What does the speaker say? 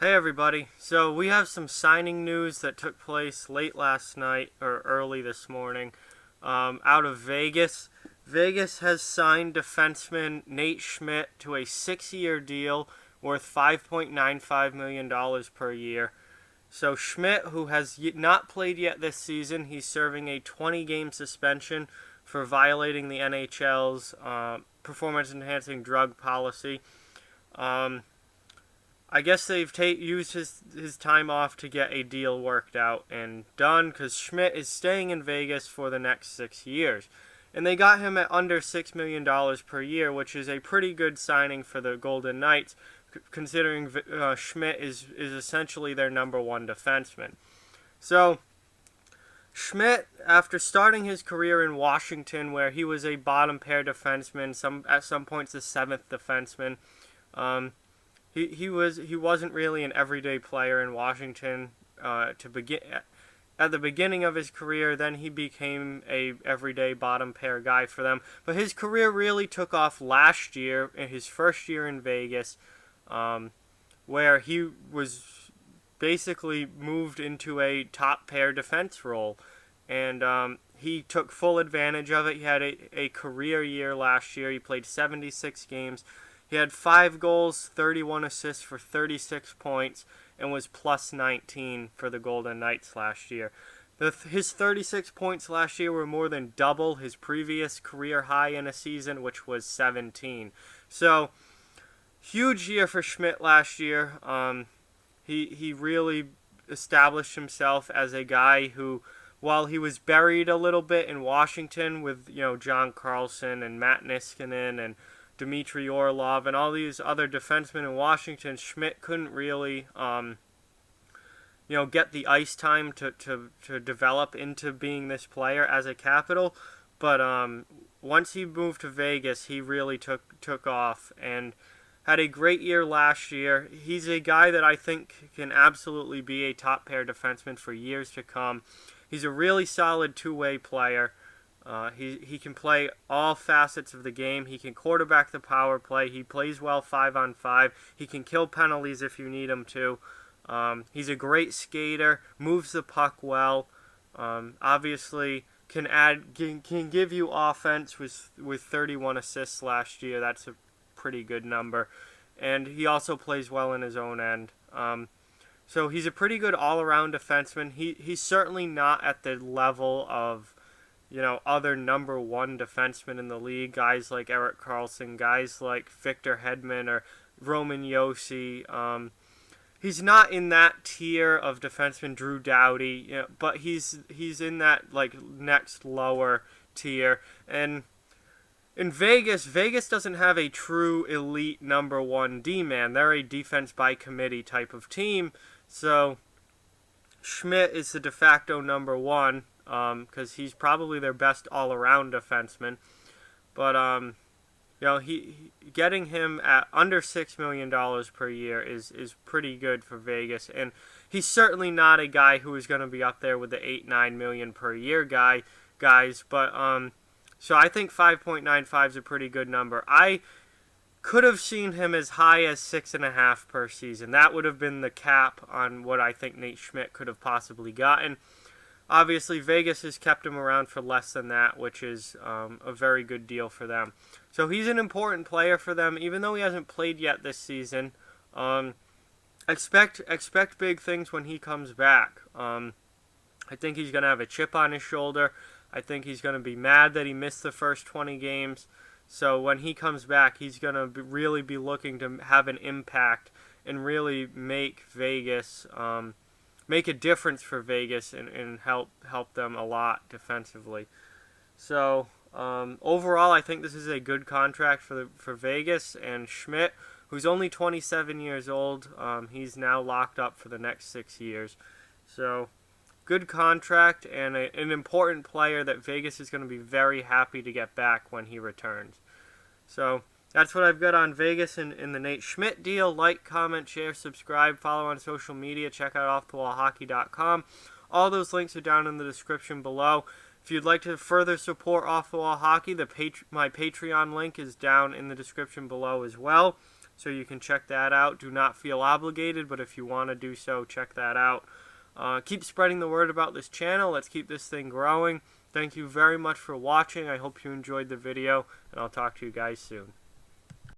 Hey everybody. So we have some signing news that took place late last night or early this morning out of Vegas. Vegas has signed defenseman Nate Schmidt to a 6-year deal worth $5.95 million per year. So Schmidt, who has not played yet this season, he's serving a 20-game suspension for violating the NHL's performance-enhancing drug policy. Um, I guess they've used his time off to get a deal worked out and done because Schmidt is staying in Vegas for the next 6 years. And they got him at under $6 million per year, which is a pretty good signing for the Golden Knights, considering Schmidt is essentially their number one defenseman. So, Schmidt, after starting his career in Washington, where he was a bottom pair defenseman, at some points the seventh defenseman, um, he wasn't really an everyday player in Washington to begin at the beginning of his career. Then he became a everyday bottom pair guy for them. But his career really took off last year in his first year in Vegas, where he was basically moved into a top pair defense role, and he took full advantage of it. He had a career year last year. He played 76 games. He had 5 goals, 31 assists for 36 points, and was plus 19 for the Golden Knights last year. His 36 points last year were more than double his previous career high in a season, which was 17. So, huge year for Schmidt last year. He really established himself as a guy who, while he was buried a little bit in Washington with John Carlson and Matt Niskanen and Dmitry Orlov and all these other defensemen in Washington, Schmidt couldn't really, get the ice time to develop into being this player as a Capital. But once he moved to Vegas, he really took off and had a great year last year. He's a guy that I think can absolutely be a top pair defenseman for years to come. He's a really solid two-way player. He can play all facets of the game. He can quarterback the power play. He plays well 5-on-5. He can kill penalties if you need him to. He's a great skater, moves the puck well. Obviously, can give you offense with 31 assists last year. That's a pretty good number. And he also plays well in his own end. So he's a pretty good all-around defenseman. He's certainly not at the level of other number one defensemen in the league, guys like Erik Karlsson, guys like Victor Hedman or Roman Josi. He's not in that tier of defenseman, Drew Doughty, but he's in that next lower tier. And in Vegas doesn't have a true elite number one D-man. They're a defense by committee type of team. So Schmidt is the de facto number one, because he's probably their best all-around defenseman. But getting him at under $6 million per year is pretty good for Vegas, and he's certainly not a guy who is going to be up there with the $8-9 million per year guys. But so I think 5.95 is a pretty good number. I could have seen him as high as 6.5 per season. That would have been the cap on what I think Nate Schmidt could have possibly gotten. Obviously, Vegas has kept him around for less than that, which is a very good deal for them. So he's an important player for them, even though he hasn't played yet this season. Expect big things when he comes back. I think he's going to have a chip on his shoulder. I think he's going to be mad that he missed the first 20 games. So when he comes back, he's going to really be looking to have an impact and really make Vegas make a difference for Vegas and help them a lot defensively. So overall, I think this is a good contract for Vegas, and Schmidt, who's only 27 years old, he's now locked up for the next 6 years. So good contract and an important player that Vegas is going to be very happy to get back when he returns. So that's what I've got on Vegas in the Nate Schmidt deal. Like, comment, share, subscribe, follow on social media. Check out offthewallhockey.com. All those links are down in the description below. If you'd like to further support Off the Wall Hockey, my Patreon link is down in the description below as well. so you can check that out. Do not feel obligated, but if you want to do so, check that out. Keep spreading the word about this channel. Let's keep this thing growing. Thank you very much for watching. I hope you enjoyed the video, and I'll talk to you guys soon.